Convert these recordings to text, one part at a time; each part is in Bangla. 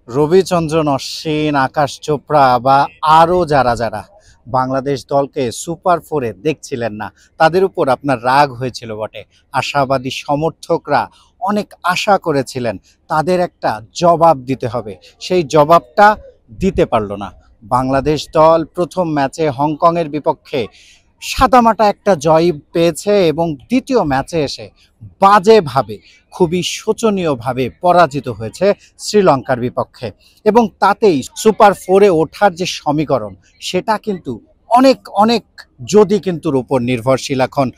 রবিচন্দ্রন অশ্বিন, আকাশ চোপড়া বা আরও যারা যারা বাংলাদেশ দলকে সুপার ফোরে দেখছিলেন না, তাদের উপর আপনার রাগ হয়েছিল বটে। আশাবাদী সমর্থকরা অনেক আশা করেছিলেন তাদের একটা জবাব দিতে হবে, সেই জবাবটা দিতে পারল না। বাংলাদেশ দল প্রথম ম্যাচে হংকংয়ের বিপক্ষে সাদামাটা একটা জয় পেয়েছে এবং দ্বিতীয় ম্যাচে এসে বাজেভাবে, খুবই শোচনীয়ভাবে পরাজিত হয়েছে শ্রীলঙ্কার বিপক্ষে। এবং তাতেই সুপার ফোরে ওঠার যে সমীকরণ, সেটা কিন্তু অনেক অনেক যদি কিন্তুর উপর নির্ভরশীল। এখন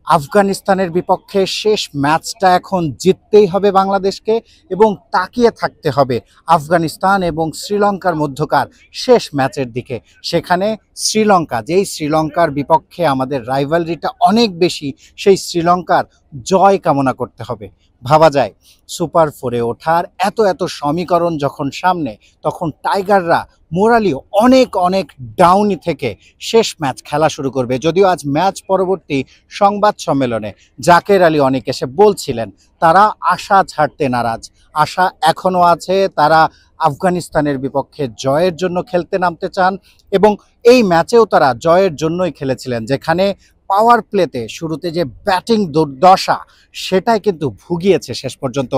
আফগানিস্তানের বিপক্ষে শেষ ম্যাচটা এখন জিততেই হবে বাংলাদেশকে, এবং তাকিয়ে থাকতে হবে আফগানিস্তান এবং শ্রীলঙ্কার মধ্যকার শেষ ম্যাচের দিকে। সেখানে শ্রীলঙ্কা, যেই শ্রীলঙ্কার বিপক্ষে আমাদের রাইভালরিটা অনেক বেশি, সেই শ্রীলঙ্কার জয় কামনা করতে হবে। ভাবা যায় সুপার ফোরে ওঠার এত এত সমীকরণ যখন সামনে, তখন টাইগাররা মোরালি অনেক অনেক ডাউনি থেকে শেষ ম্যাচ খেলা শুরু করবে। যদিও আজ ম্যাচ পরবর্তী সংবাদ সম্মেলনে জাকের আলী অনেক এসে বলছিলেন তারা আশা ছাড়তে নারাজ, আশা এখনও আছে, তারা আফগানিস্তানের বিপক্ষে জয়ের জন্য খেলতে নামতে চান। এবং এই ম্যাচেও তারা জয়ের জন্যই খেলেছিলেন, যেখানে পাওয়ার প্লেতে শুরুতে যে ব্যাটিং দুর্দশা, সেটাই কিন্তু ভুগিয়েছে শেষ পর্যন্ত।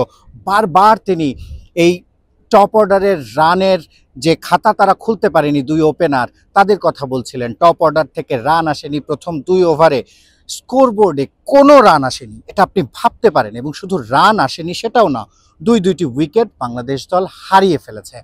বারবার তিনি এই টপ অর্ডারের রানের যে খাতা তারা খুলতে পারেনি, দুই ওপেনার তাদের কথা বলছিলেন। টপ অর্ডার থেকে রান আসেনি, প্রথম 2 ওভারে স্কোরবোর্ডে কোনো রান আসেনি, এটা আপনি ভাবতে পারেন। এবং শুধু রান আসেনি সেটাও না, দুইটি উইকেট বাংলাদেশ দল হারিয়ে ফেলেছে।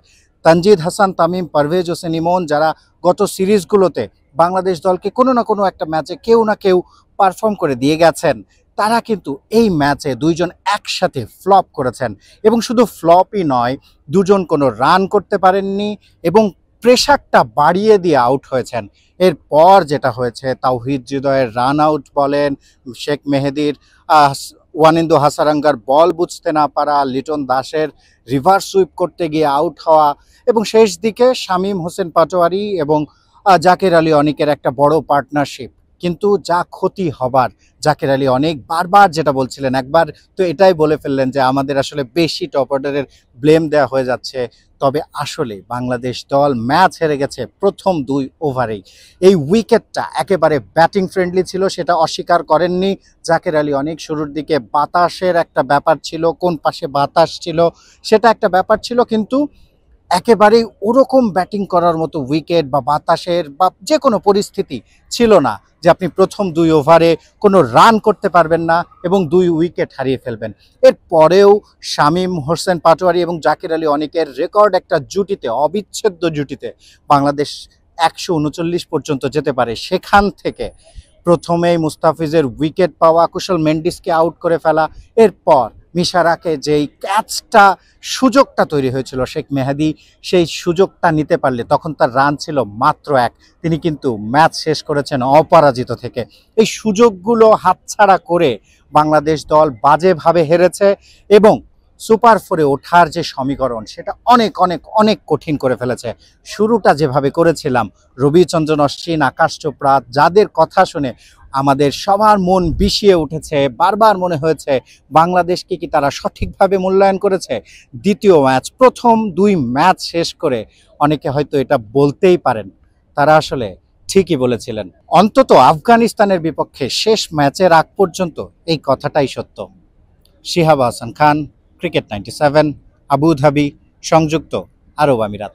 তানজিদ হাসান তামিম, পারভেজ হোসেন ইমন, যারা গত সিরিজগুলোতে বাংলাদেশ দলকে কোনো না কোনো একটা ম্যাচে কেউ না কেউ পারফর্ম করে দিয়ে গেছেন, তারা কিন্তু এই ম্যাচে দুইজন একসাথে ফ্লপ করেছেন। এবং শুধু ফ্লপই নয়, দুজন কোনো রান করতে পারেননি এবং প্রেশারটা বাড়িয়ে দিয়ে আউট হয়েছেন। এরপর যেটা হয়েছে, তাওহিদ হৃদয়ের রান আউট বলেন, শেখ মেহেদির ওয়ানিন্দু হাসারাঙ্গার বল বুঝতে না পারা, লিটন দাসের রিভার্স সুইপ করতে গিয়ে আউট হওয়া, এবং শেষ দিকে শামীম হোসেন পাটোয়ারি এবং জাকের আলী অনেকের একটা বড় পার্টনারশিপ। কিন্তু যা ক্ষতি হবার, জাকের আলী অনেক বারবার যেটা বলছিলেন, একবার তো এটাই বলে ফেললেন যে আমাদের আসলে বেশি টপ অর্ডারের ব্লেম দেওয়া হয়ে যাচ্ছে। তবে আসলে বাংলাদেশ দল ম্যাচ হেরে গেছে প্রথম 2 ওভারেই। এই উইকেটটা একেবারে ব্যাটিং ফ্রেন্ডলি ছিল, সেটা অস্বীকার করেননি জাকের আলী অনেক। শুরুর দিকে বাতাসের একটা ব্যাপার ছিল, কোন পাশে বাতাস ছিল সেটা একটা ব্যাপার ছিল, কিন্তু একেবারেই ওরকম ব্যাটিং করার মতো উইকেট বা বাতাসের বা যে কোনো পরিস্থিতি ছিল না যে আপনি প্রথম 2 ওভারে কোনো রান করতে পারবেন না এবং 2 উইকেট হারিয়ে ফেলবেন। এরপরেও শামীম হোসেন পাটোয়ারি এবং জাকের আলী অনেকের রেকর্ড একটা জুটিতে, অবিচ্ছেদ্য জুটিতে বাংলাদেশ 139 পর্যন্ত যেতে পারে। সেখান থেকে প্রথমেই মুস্তাফিজের উইকেট পাওয়া, কুশল মেন্ডিসকে আউট করে ফেলা, এরপর মিশারাকে যেই ক্যাচটা, সুযোগটা তৈরি হয়েছিল শেখ মেহেদী, সেই সুযোগটা নিতে পারলে, তখন তার রান ছিল মাত্র 1, তিনি কিন্তু ম্যাচ শেষ করেছেন অপরাজিত থেকে। এই সুযোগগুলো হাতছাড়া করে বাংলাদেশ দল বাজেভাবে হেরেছে এবং সুপার ফোরে ওঠার যে সমীকরণ, সেটা অনেক অনেক অনেক কঠিন করে ফেলেছে। শুরুটা যেভাবে করেছিলাম, রবিচন্দ্রন অশ্বিন, আকাশ চোপড়া, যাদের কথা শুনে আমাদের সবার মন বিষিয়ে উঠেছে, বারবার মনে হয়েছে বাংলাদেশকে কি তারা সঠিকভাবে মূল্যায়ন করেছে। দ্বিতীয় ম্যাচ, প্রথম 2 ম্যাচ শেষ করে অনেকে হয়তো এটা বলতেই পারেন তারা আসলে ঠিকই বলেছিলেন। অন্তত আফগানিস্তানের বিপক্ষে শেষ ম্যাচের আগ পর্যন্ত এই কথাটাই সত্য। শিহাব হাসান খান, ক্রিকেট 97, আবুধাবি, সংযুক্ত আরব আমিরাত।